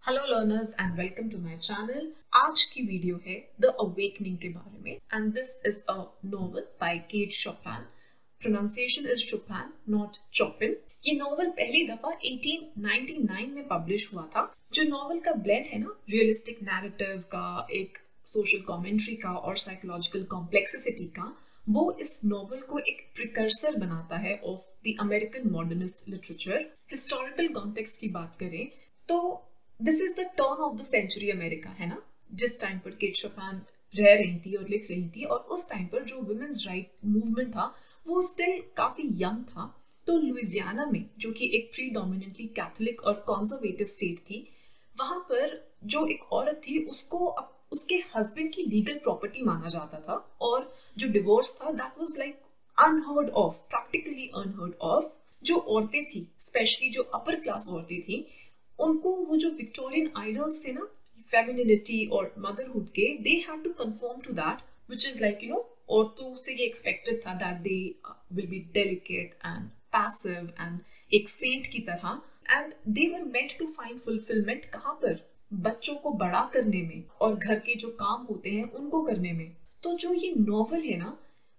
Hello learners and welcome to my channel. आज की video है द अवेकनिंग के बारे में and this is a novel by Kate Chopin. Pronunciation is Chopin not Chopin. ये novel पहली दफा 1899 में पब्लिश हुआ था। जो नॉवल का ब्लेंड है ना रियलिस्टिक नैरेटिव का, एक सोशल कमेंट्री का और साइकोलॉजिकल कॉम्प्लेक्सिसिटी का, वो इस नॉवल को एक प्रिकर्सर बनाता है of the American modernist literature. Historical context की बात करें तो this is the turn of the century America है ना, जिस टाइम पर केट शोपेन रह रही थी और लिख रही थी, और उस टाइम पर जो वुमेन्स राइट मूवमेंट था वो स्टिल काफी यंग था। तो लुइसियाना में, जो कि एक प्रीडोमिनेंटली कैथोलिक और कंजर्वेटिव स्टेट थी, वहां पर जो एक औरत थी उसको उसके हस्बैंड की लीगल प्रॉपर्टी माना जाता था, और जो डिवोर्स था that was like unheard of, practically unheard of. जो औरतें थी, स्पेशली जो अपर क्लास औरतें थी, उनको वो जो विक्टोरियन आइडल्स थे ना फेमिनिटी और मदरहुड के, they had to conform to that, which is like औरतों से ये एक्सपेक्टेड था that they will be delicate and passive and एक सेंट की तरह, and they were meant to find fulfilment कहाँ पर? बच्चों को बड़ा करने में और घर के जो काम होते हैं उनको करने में। तो जो ये नॉवल है ना,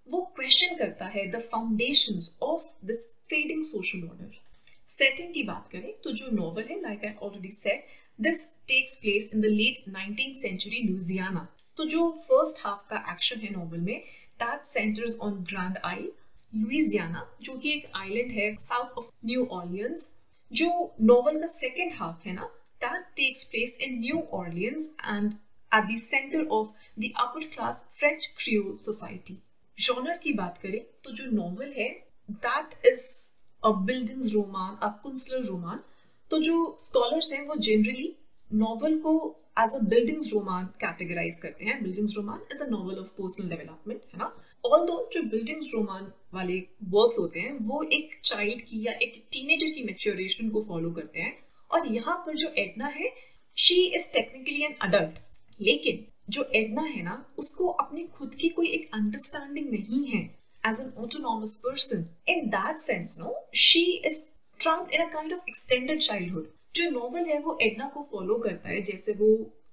वो क्वेश्चन करता है the foundations of this fading social order. Setting की बात करें तो जो नॉवल है, like I already said, this takes place in the late 19th century Louisiana. तो जो फर्स्ट हाफ का एक्शन है नॉवल में, that centres on Grand Isle, Louisiana, जो कि एक आइलैंड है साउथ ऑफ न्यू ऑर्लियंस। जो नॉवल का सेकेंड हाफ है ना, that takes place in New Orleans and eight the centre of the upper class French Creole society. Genre की बात करें तो जो नॉवल है that is a bildungsroman, a kunstlerroman. तो जो स्कॉलर्स हैं वो जनरली नॉवल को as a bildungsroman categorise करते हैं। Bildungsroman is a novel of personal development है ना। ऑल्दो जो बिल्डिंग्स रोमान वाले वर्क्स होते हैं वो एक चाइल्ड की या एक टीनेजर की मैच्योरेशन को फॉलो करते हैं, और यहाँ पर जो एडना है, she is technically an adult, लेकिन जो एडना है ना, उसको अपनी खुद की कोई एक अंडरस्टैंडिंग नहीं है as an autonomous person. In that sense, no, she is trapped in a kind of extended childhood. जो नॉवल है वो एडना को फॉलो करता है, जैसे वो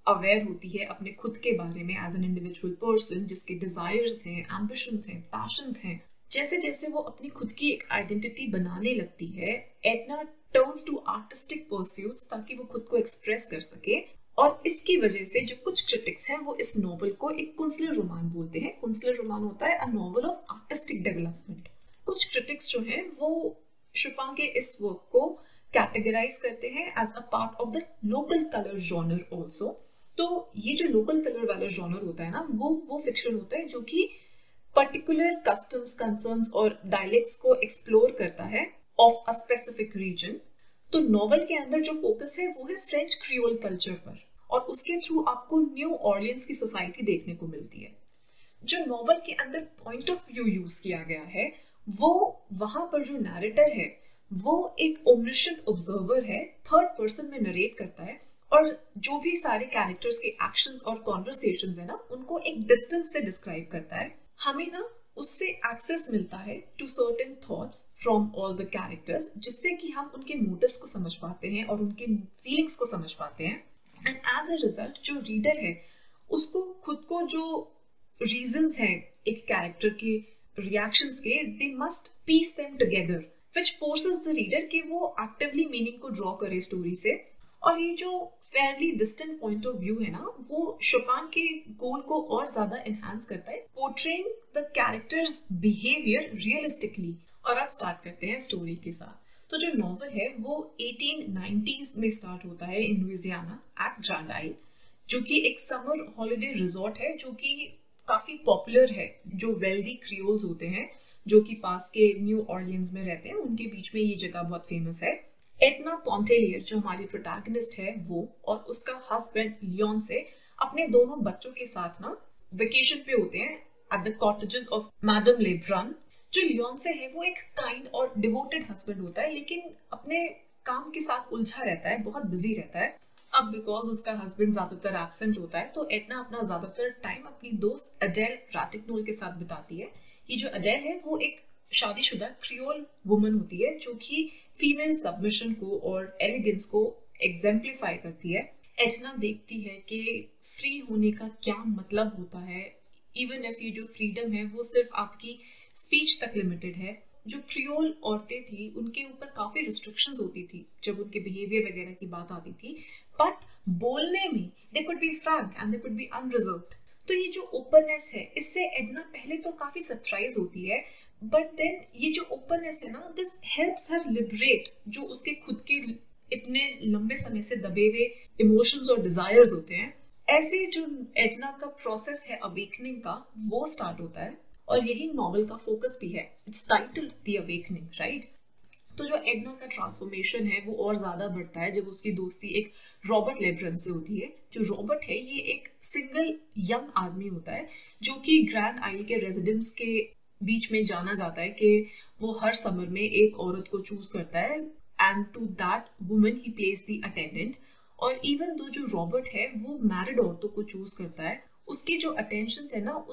अवेयर होती है अपने खुद के बारे में एज एन इंडिविजुअल पर्सन, जिसके डिजायर्स हैं, एम्बिशंस हैं, पैशंस हैं। जैसे जैसे वो अपनी खुद की एक आइडेंटिटी बनाने लगती है, Edna turns to artistic pursuits ताकि वो खुद को एक्सप्रेस कर सके। और इसकी वजह से जो कुछ क्रिटिक्स हैं वो इस नॉवल को एक कुंसलर रोमान बोलते हैं। कुंसलर रोमान होता है अ नॉवल ऑफ आर्टिस्टिक डेवलपमेंट। कुछ क्रिटिक्स जो हैं वो शोपेन के इस वर्क को कैटेगराइज करते हैं as a part of the local colour genre also. तो ये जो लोकल कलर वाला जॉनर होता है ना, वो फिक्शन होता है जो कि पर्टिकुलर कस्टम्स, कंसर्न्स और डायलेक्ट्स को एक्सप्लोर करता है ऑफ अ स्पेसिफिक रीजन। तो नॉवल के अंदर जो फोकस है वो है फ्रेंच क्रियोल कल्चर पर, और उसके थ्रू आपको न्यू ऑर्लियंस की सोसाइटी देखने को मिलती है। जो नॉवल के अंदर पॉइंट ऑफ व्यू यूज किया गया है, वो वहां पर जो नैरेटर है वो एक ओमनिशेंट ऑब्जर्वर है, थर्ड पर्सन में नरेट करता है, और जो भी सारे कैरेक्टर्स के एक्शंस और कॉन्वर्सेशंस है ना, उनको एक डिस्टेंस से डिस्क्राइब करता है। हमें ना उससे एक्सेस मिलता है to certain thoughts from all the characters, जिससे कि हम उनके मोटिव्स को समझ पाते हैं और उनके फीलिंग्स को समझ पाते हैं। एंड एज अ रिजल्ट जो रीडर है उसको खुद को जो रीजंस हैं एक कैरेक्टर के रिएक्शंस के, they must piece them together, which forces the reader कि वो एक्टिवली मीनिंग को ड्रॉ करे स्टोरी से। और ये जो fairly distant point of view है ना, वो शोपेन के गोल को और ज्यादा एनहांस करता है, portraying the characters behaviour realistically. और अब स्टार्ट करते हैं स्टोरी के साथ। तो जो नॉवल है वो 1890s में स्टार्ट होता है इन लुइसियाना एट ग्रैंड आइल, जो कि एक समर हॉलिडे रिजॉर्ट है जो कि काफी पॉपुलर है। जो वेल्दी क्रियोल्स होते हैं जो कि पास के न्यू ऑर्लियंस में रहते हैं, उनके बीच में ये जगह बहुत फेमस है। एडना पोंटेलियर जो हमारी प्रोटैगनिस्ट है वो और उसका हस्बैंड लियोन से अपने दोनों बच्चों के साथ ना वेकेशन पे होते हैं at the cottages of Madame Lebrun. जो लियोन से है वो एक काइंड और डिवोटेड हस्बैंड होता है, लेकिन अपने काम के साथ उलझा रहता है, बहुत बिजी रहता है। अब बिकॉज उसका हस्बैंड ज्यादातर एब्सेंट होता है, तो एडना अपना ज्यादातर टाइम अपनी दोस्त अडेल राटिक्नोल के साथ बिताती है। ये जो अडेल है वो एक शादीशुदा क्रियोल वुमन होती है जो कि फीमेल सबमिशन को और एलिगेंस को एग्जेम्प्लीफाई करती है। एडना देखती है कि फ्री होने का क्या मतलब होता है, इवन इफ ये जो फ्रीडम है वो सिर्फ आपकी स्पीच तक लिमिटेड है। जो क्रियोल औरतें थी उनके ऊपर काफी रिस्ट्रिक्शंस होती थी जब उनके बिहेवियर वगैरह की बात आती थी, बट बोलने में they could be frank and they could be unreserved. तो ये जो ओपननेस है इससे एडना पहले तो काफी सरप्राइज होती है, बट देन ये जो ओपननेस है ना, दिस हेल्प्स हर लिबरेट जो उसके खुद के इतने लंबे समय से दबे हुए इमोशंस और डिजायर्स होते हैं। ऐसे जो एडना का प्रोसेस है अवेकनिंग का वो स्टार्ट होता है, और यही नॉवल का फोकस भी है। It's titled the awakening, right. तो जो एडना का ट्रांसफॉर्मेशन है वो और ज्यादा बढ़ता है जब उसकी दोस्ती एक रॉबर्ट लेब्रन से होती है। जो रॉबर्ट है ये एक सिंगल यंग आदमी होता है जो कि ग्रैंड आइल के रेजिडेंट्स के बीच में जाना जाता है कि वो हर समर में एक औरत को चूज करता है and to that woman he plays the attendant. और इवन दो जो रॉबर्ट है वो मैरिड औरतों को चूज करता है, उसकी जो अटेंशन है ना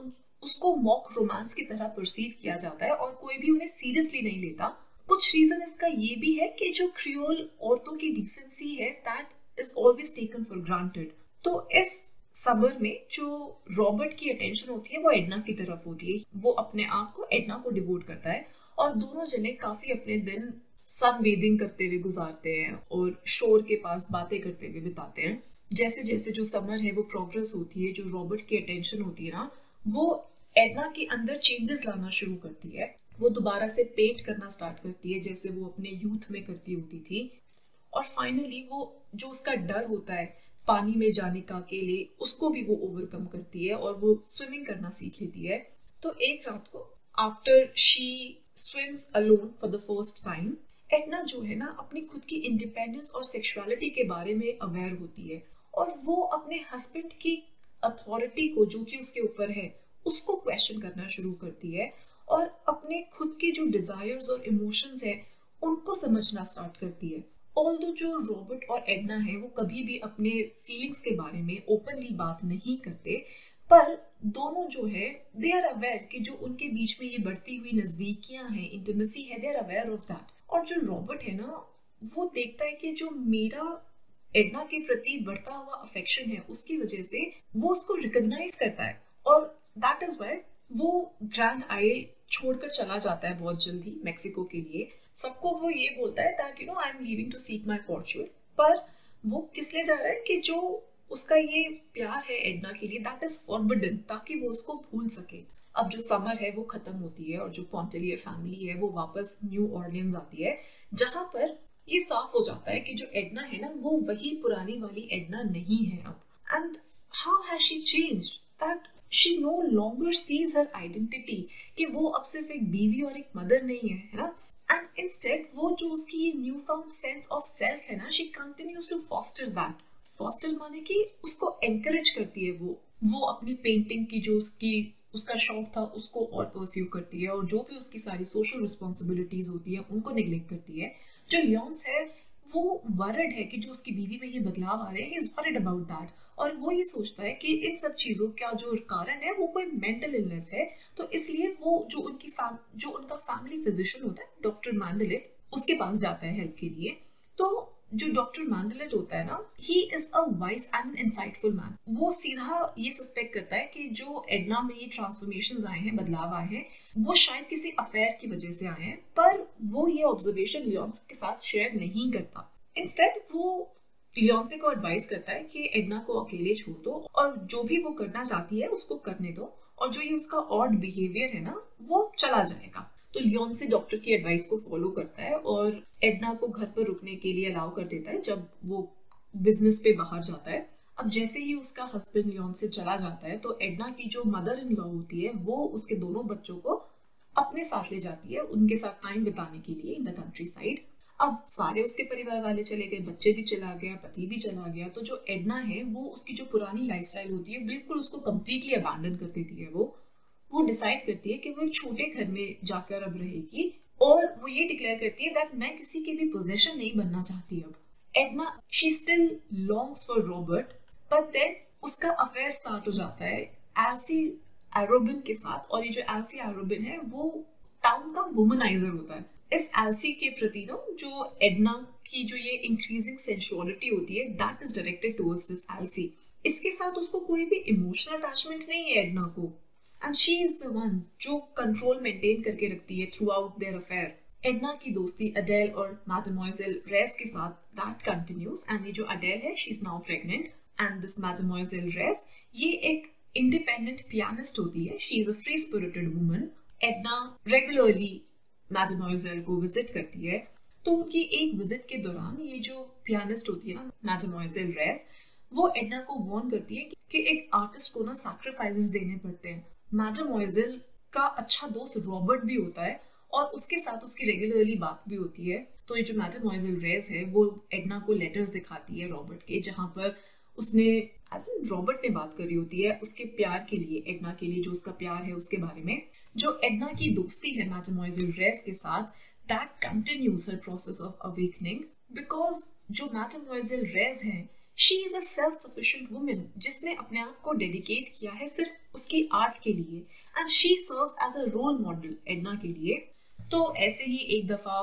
उसको मॉक रोमांस की तरह परसीव किया जाता है और कोई भी उन्हें सीरियसली नहीं लेता। कुछ रीजन इसका ये भी है कि जो क्रियोल औरतों की डिसेंसी है that is always taken for granted. तो इस समर में जो रॉबर्ट की अटेंशन होती है वो एडना की तरफ होती है, वो अपने आप को एडना को डिवोट करता है और दोनों जने काफी अपने दिन सनबेदिंग करते हुए गुजारते हैं और शोर के पास बातें करते हुए बिताते हैं। जैसे जैसे जो समर है वो प्रोग्रेस होती है, जो रॉबर्ट की अटेंशन होती है ना वो एडना के अंदर चेंजेस लाना शुरू करती है। वो दोबारा से पेंट करना स्टार्ट करती है जैसे वो अपने यूथ में करती होती थी। और फाइनली वो जो उसका डर होता है पानी में जाने का अकेले, उसको भी वो ओवरकम करती है और वो स्विमिंग करना सीख लेती है। तो एक रात को after she swims alone for the first time, Edna जो है ना अपनी खुद की इंडिपेंडेंस और सेक्सुअलिटी के बारे में अवेयर होती है और वो अपने हस्बैंड की अथॉरिटी को जो कि उसके ऊपर है उसको क्वेश्चन करना शुरू करती है और अपने खुद के जो डिजायर्स और इमोशंस है उनको समझना स्टार्ट करती है। ऑल्दो जो रॉबर्ट और एडना है वो कभी भी अपने फीलिंग्स के बारे में ओपनली बात नहीं करते, पर दोनों जो है दे आर अवेयर कि जो उनके बीच में ये बढ़ती हुई नजदीकियां हैं, इंटीमेसी है, they are aware of that. और जो रॉबर्ट है ना वो देखता है कि जो मेरा एडना के प्रति बढ़ता हुआ अफेक्शन है उसकी वजह से वो उसको रिकॉग्नाइज करता है और दैट इज व्हाई वो ग्रैंड आइल छोड़कर चला जाता है बहुत जल्दी मेक्सिको के लिए। सबको वो ये बोलता है that you know I am leaving to seek my fortune, पर वो किस लिए जा रहा है कि जो उसका ये प्यार है एडना के लिए दैट इज फॉरबिडन, ताकि वो उसको भूल सके। अब जो समर है वो खत्म होती है और जो पॉन्टेलियर फैमिली है वो वापस न्यू ऑर्लियंस आती है, जहां पर ये साफ हो जाता है कि जो एडना है ना वो वही पुरानी वाली एडना नहीं है अब। And how has she changed that she know longer seize her identity, कि वो अब सिर्फ एक बीवी और एक मदर नहीं है ना। एंड इंस्टेड वो जो उसकी ये new found sense of self है ना, she continues to foster that. Foster माने कि उसको एनकरेज करती है वो अपनी पेंटिंग की जो उसका शौक था उसको और परस्यू करती है और जो भी उसकी सारी सोशल रिस्पॉन्सिबिलिटीज होती है उनको निग्लेक्ट करती है। जो लियोन्स है वो वरिड है कि जो उसकी बीवी में ये बदलाव आ रहे हैं, he is worried about that, और वो ये सोचता है कि इन सब चीजों का जो कारण है वो कोई मेंटल इलनेस है। तो इसलिए वो जो उनका फैमिली फिजिशियन होता है डॉक्टर मैंडलेट, उसके पास जाता है हेल्प के लिए। तो जो डॉक्टर मैंडलेट होता है ना, he is a wise and an insightful man. वो सीधा ये सस्पेक्ट करता है कि जो एडना में ये ट्रांसफॉर्मेशंस आए हैं, बदलाव आए हैं, वो शायद किसी अफेयर की वजह से आए हैं, पर वो ये ऑब्जर्वेशन लियोन्स के साथ शेयर नहीं करता। इंस्टेड वो लियोन्से को एडवाइस करता है कि एडना को अकेले छोड़ दो और जो भी वो करना चाहती है उसको करने दो, और जो ये उसका ऑड बिहेवियर है ना वो चला जाएगा। तो लियोन्से डॉक्टर की एडवाइस को फॉलो करता है और एडना को घर पर रुकने के लिए अलाउ कर देता है जब वो बिजनेस पे बाहर जाता है। अब जैसे ही उसका हस्बैंड लियोन्से चला जाता है तो एडना की जो मदर इन लॉ होती है वो उसके दोनों बच्चों को अपने साथ ले जाती है उनके साथ टाइम बिताने के लिए इन द कंट्री साइड। अब सारे उसके परिवार वाले चले गए, बच्चे भी चला गया, पति भी चला गया, तो जो एडना है वो उसकी जो पुरानी लाइफस्टाइल होती है बिल्कुल उसको कम्प्लीटली अबैंडन कर देती है। वो डिसाइड करती है कि वो एक छोटे घर में जाकर अब रहेगी और वो ये डिक्लेयर करती है दैट मैं किसी के भी पोजेशन नहीं बनना चाहती। अब Edna she still longs for Robert, but then उसका अफेयर स्टार्ट हो जाता है एल्सी एरोबिन के साथ, और ये जो एल्सी एरोबिन है वो टाउन का वुमनाइजर होता है। इस एल्सी के प्रति ना जो एडना की जो ये इंक्रीजिंग सेंसुअलिटी होती है that is directed towards this LC. इसके साथ उसको कोई भी इमोशनल अटैचमेंट नहीं है एडना को, and she is the one जो कंट्रोल मेंटेन करके रखती है throughout their affair. Edna की दोस्ती अडेल और मैडमोइसेल रेस के साथ दैट कंटिन्यूज, एंड ये जो अडेल है she is now pregnant, and this mademoiselle Reisz ये एक इंडिपेंडेंट पियानिस्ट होती है, she is a free spirited woman. Edna regularly mademoiselle को विजिट करती है, तो उनकी एक विजिट के दौरान ये जो पियानिस्ट होती है ना मैडमोइसेल रेस, वो एडना को वार्न करती है कि एक आर्टिस्ट को ना सैक्रिफाइसेस देने पड़ते हैं। मैडमोइसेल का अच्छा दोस्त रॉबर्ट भी होता है और उसके साथ उसकी रेगुलरली बात भी होती है। तो ये जो मैडमोइसेल रेस है वो एडना को लेटर्स दिखाती है रॉबर्ट के, जहाँ पर उसने रॉबर्ट ने बात करी होती है उसके प्यार के लिए, एडना के लिए जो उसका प्यार है उसके बारे में। जो एडना की दोस्ती है मैडमोइसेल रेस के साथ, that continues her process of awakening, because जो मैडमोइसेल रेस है she is a self sufficient woman जिसने अपने आप को डेडिकेट किया है सिर्फ उसकी आर्ट के लिए, and she serves as a role model Edna के लिए। तो ऐसे ही एक दफा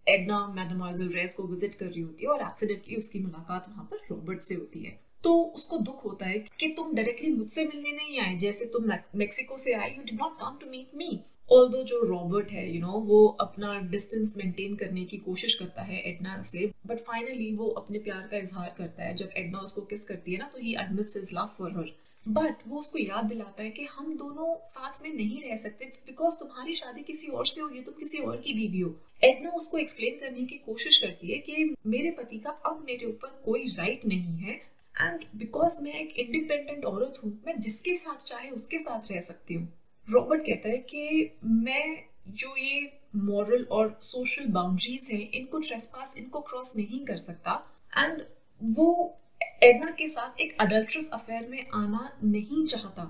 एडना मैडमोइसेल रेस को विजिट कर रही होती है और एक्सीडेंटली उसकी मुलाकात वहां पर रॉबर्ट से होती है। तो उसको दुख होता है कि तुम डायरेक्टली मुझसे मिलने नहीं आए, जैसे तुम मेक्सिको से आए, you did not come to meet me. Although जो रॉबर्ट है वो अपना डिस्टेंस मेंटेन करने की कोशिश करता है एडना से, बट फाइनली वो अपने प्यार का इजहार करता है। जब एडना उसको किस करती है ना, तो ही admits his love for her, but वो उसको याद दिलाता है कि हम दोनों साथ में नहीं रह सकते बिकॉज तुम्हारी शादी किसी और से होगी, तुम किसी और की बीवी हो। एडना उसको एक्सप्लेन करने की कोशिश करती है कि मेरे पति का अब मेरे ऊपर कोई राइट नहीं है, एंड बिकॉज मैं एक इंडिपेंडेंट औरत हूँ, मैं जिसके साथ चाहे उसके साथ रह सकती हूँ। रॉबर्ट कहता है कि मैं जो ये मॉरल और सोशल बाउंड्रीज हैं इनको ट्रेसपास, इनको क्रॉस नहीं कर सकता, एंड वो एडना के साथ एक अडल्ट्रस अफेयर में आना नहीं चाहता,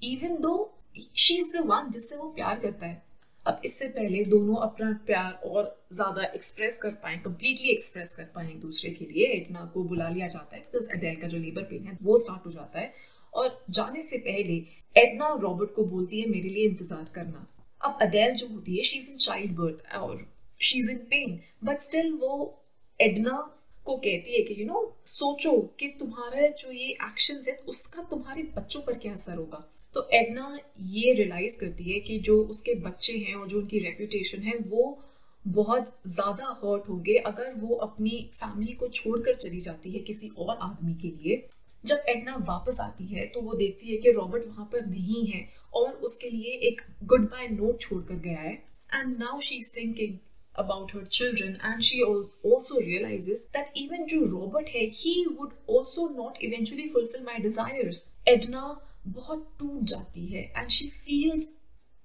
even though she is the one जिससे वो प्यार करता है। अब इससे पहले दोनों अपना प्यार और ज्यादा एक्सप्रेस कर पाए, कंप्लीटली एक्सप्रेस कर पाए एक दूसरे के लिए, एडना को बुला लिया जाता है बिकॉज अडेल का जो लेबर पेन है वो स्टार्ट हो जाता है, और जाने से पहले एडना रॉबर्ट को बोलती है मेरे लिए इंतजार करना। अब अडेल जो होती है she is in child birth और she is in pain, but still वो एडना को कहती है कि सोचो कि तुम्हारा जो ये एक्शंस है उसका तुम्हारे बच्चों पर क्या असर होगा। तो एडना ये रियलाइज करती है कि जो उसके बच्चे हैं और जो उनकी रेप्यूटेशन है वो बहुत ज्यादा हर्ट होंगे अगर वो अपनी फैमिली को छोड़कर चली जाती है किसी और आदमी के लिए। जब एडना वापस आती है तो वो देखती है कि रॉबर्ट वहां पर नहीं है और उसके लिए एक गुड बाय नोट छोड़कर गया है, and now she is thinking about her children, and she also realizes that even जो रॉबर्ट है he would also not eventually fulfill my desires. Edna बहुत टूट जाती है and she feels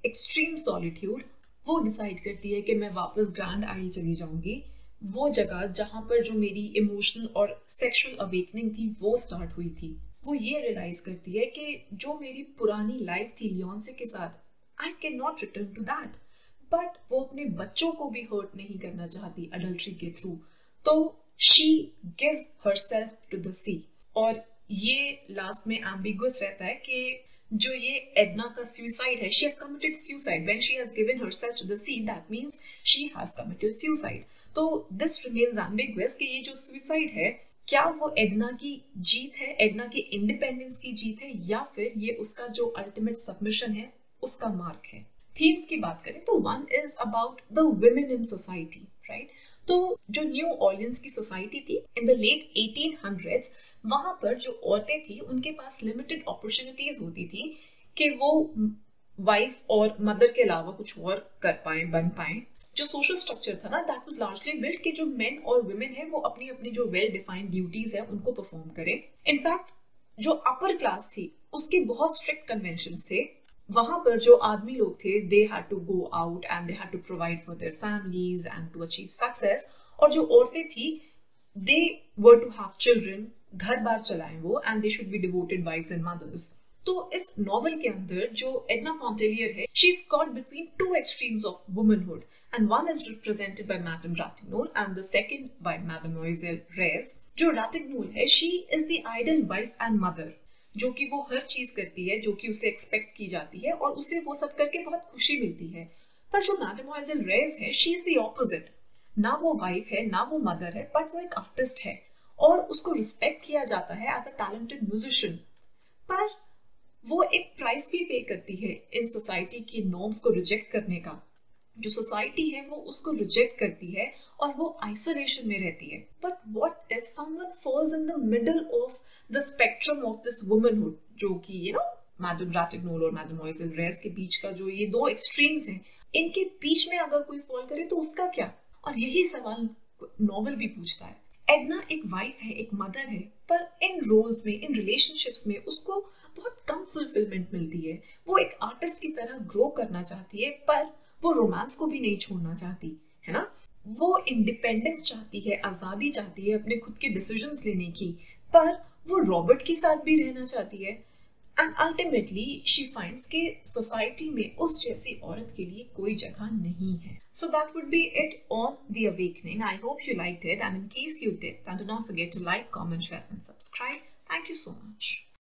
extreme solitude. वो डिसाइड करती है कि मैं वापस ग्रैंड आई चली जाऊंगी, वो जगह जहां पर जो मेरी इमोशनल और सेक्सुअल अवेकनिंग थी वो स्टार्ट हुई थी। वो ये रियलाइज करती है कि जो मेरी पुरानी लाइफ थी लियोन्से के साथ, I can not return to that, but वो अपने बच्चों को भी हर्ट नहीं करना चाहती अडल्ट्री के थ्रू, तो she gives herself to the sea. और ये लास्ट में एम्बिगुअस रहता है कि जो ये एडना का सुसाइड है, she has committed suicide when she has given herself to the sea, that means she has committed suicide. तो दिस रिमेन्स एम्बिगुअस कि ये जो सुसाइड है क्या वो एडना की जीत है, एडना की इंडिपेंडेंस की जीत है, या फिर ये उसका जो अल्टीमेट सबमिशन है उसका मार्क है। थीम्स की बात करें तो one is about the women in society, right. तो जो न्यू ऑर्लियंस की सोसाइटी थी इन द लेट 1800s, वहां पर जो औरतें थी उनके पास लिमिटेड अपॉर्चुनिटीज होती थी कि वो वाइफ और मदर के अलावा कुछ और कर पाए, बन पाए। जो सोशल स्ट्रक्चर था ना दैट वाज लार्जली बिल्ट कि जो मेन और वुमेन है वो अपनी अपनी जो वेल डिफाइंड ड्यूटीज है उनको परफॉर्म करें। इनफैक्ट जो अपर क्लास थी उसके बहुत स्ट्रिक्ट कन्वेंशंस थे। वहां पर जो आदमी लोग थे they had to go out and they had to provide for their families and to achieve success, और जो औरतें थी they were to have children, घर बार चलाएं वो, and they should be devoted wives and mothers. तो इस नॉवेल के अंदर जो एडना पॉन्टेलियर है she is caught between two extremes of womanhood, and one is represented by madame Ratignolle and the second bye मैडमोइसेल Reisz. जो Ratignolle है she is the ideal wife and mother, जो कि वो हर चीज करती है जो कि उसे एक्सपेक्ट की जाती है और उसे वो सब करके बहुत खुशी मिलती है। पर जो मैडमोइसेल रेस है शी इज द ऑपोजिट। ना वो वाइफ है ना वो मदर है, बट वो एक आर्टिस्ट है और उसको रिस्पेक्ट किया जाता है एज अ टैलेंटेड म्यूजिशियन। पर वो एक प्राइस भी पे करती है इन सोसाइटी की नॉर्म्स को रिजेक्ट करने का। जो सोसाइटी है वो उसको रिजेक्ट करती है और वो आइसोलेशन में रहती है। But what if someone falls in the middle of the spectrum of this womanhood, जो कि मैडम राटिग्नोल और मैडमोइसेल रेस के बीच का जो ये दो एक्सट्रीम्स हैं, इनके बीच में अगर कोई फॉल करे तो उसका क्या? और यही सवाल नॉवेल भी पूछता है। एडना एक वाइफ है, एक मदर है, पर इन रोल्स में, इन रिलेशनशिप्स में उसको बहुत कम फुलफिलमेंट मिलती है। वो एक आर्टिस्ट की तरह ग्रो करना चाहती है, पर वो रोमांस को भी नहीं छोड़ना चाहती है ना। वो इंडिपेंडेंस चाहती है, आजादी चाहती है अपने खुद के डिसीजंस लेने की, पर वो रॉबर्ट के साथ भी रहना चाहती है। एंड अल्टीमेटली शी फाइंड्स कि सोसाइटी में उस जैसी औरत के लिए कोई जगह नहीं है। So that would be it on The Awakening. I hope you liked it, and in case you did, then do not forget to like, comment, share and subscribe. Thank you so much.